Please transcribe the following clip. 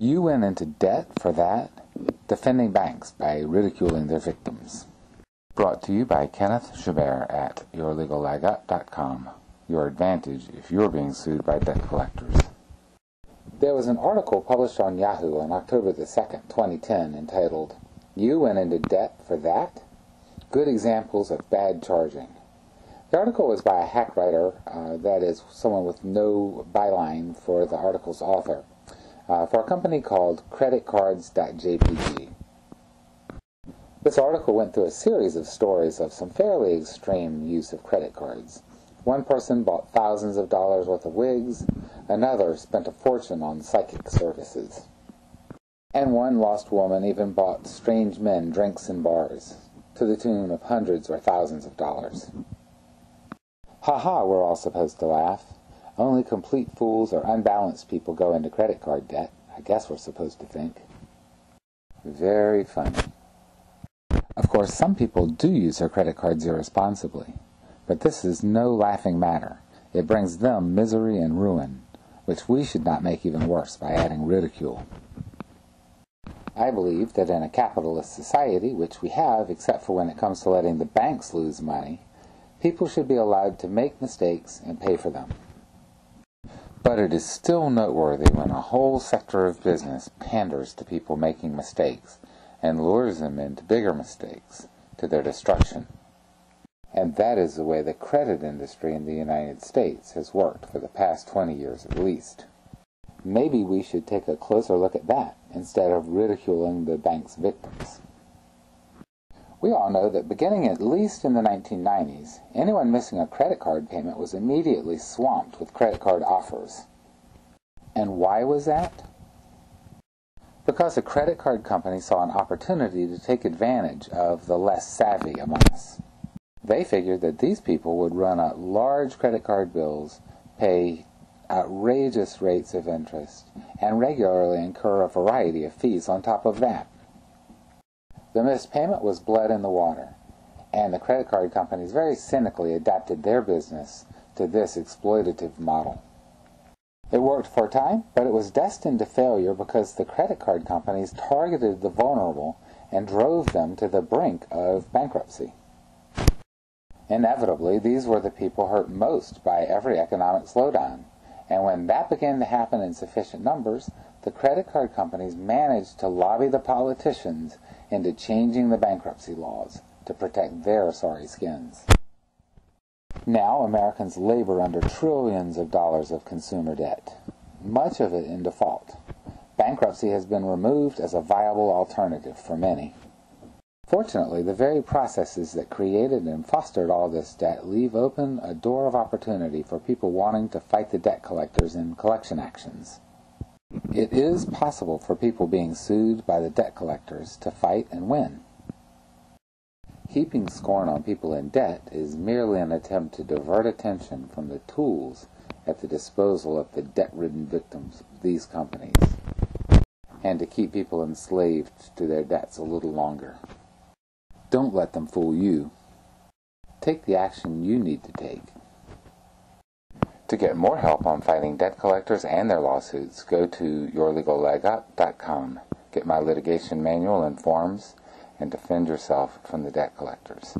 You went into debt for that? Defending banks by ridiculing their victims. Brought to you by Kenneth Chabert at yourlegallagup.com. Your advantage if you're being sued by debt collectors. There was an article published on Yahoo on October the 2nd, 2010, entitled, "You Went Into Debt for That? Good Examples of Bad Charging." The article was by a hack writer, that is, someone with no byline for the article's author, for a company called creditcards.jpg. This article went through a series of stories of some fairly extreme use of credit cards. One person bought thousands of dollars worth of wigs, another spent a fortune on psychic services, and one lost woman even bought strange men drinks in bars, to the tune of hundreds or thousands of dollars. Ha ha, we're all supposed to laugh. Only complete fools or unbalanced people go into credit card debt, I guess we're supposed to think. Very funny. Of course, some people do use their credit cards irresponsibly, but this is no laughing matter. It brings them misery and ruin, which we should not make even worse by adding ridicule. I believe that in a capitalist society, which we have except for when it comes to letting the banks lose money, people should be allowed to make mistakes and pay for them. But it is still noteworthy when a whole sector of business panders to people making mistakes and lures them into bigger mistakes, to their destruction. And that is the way the credit industry in the United States has worked for the past 20 years at least. Maybe we should take a closer look at that instead of ridiculing the bank's victims. We all know that beginning at least in the 1990s, anyone missing a credit card payment was immediately swamped with credit card offers. And why was that? Because the credit card company saw an opportunity to take advantage of the less savvy among us. They figured that these people would run up large credit card bills, pay outrageous rates of interest, and regularly incur a variety of fees on top of that. The missed payment was blood in the water, and the credit card companies very cynically adapted their business to this exploitative model. It worked for a time, but it was destined to failure because the credit card companies targeted the vulnerable and drove them to the brink of bankruptcy. Inevitably, these were the people hurt most by every economic slowdown, and when that began to happen in sufficient numbers, the credit card companies managed to lobby the politicians into changing the bankruptcy laws to protect their sorry skins. Now Americans labor under trillions of dollars of consumer debt, much of it in default. Bankruptcy has been removed as a viable alternative for many. Fortunately, the very processes that created and fostered all this debt leave open a door of opportunity for people wanting to fight the debt collectors in collection actions. It is possible for people being sued by the debt collectors to fight and win. Heaping scorn on people in debt is merely an attempt to divert attention from the tools at the disposal of the debt-ridden victims of these companies, and to keep people enslaved to their debts a little longer. Don't let them fool you. Take the action you need to take. To get more help on fighting debt collectors and their lawsuits, go to yourlegallagup.com. Get my litigation manual and forms, and defend yourself from the debt collectors.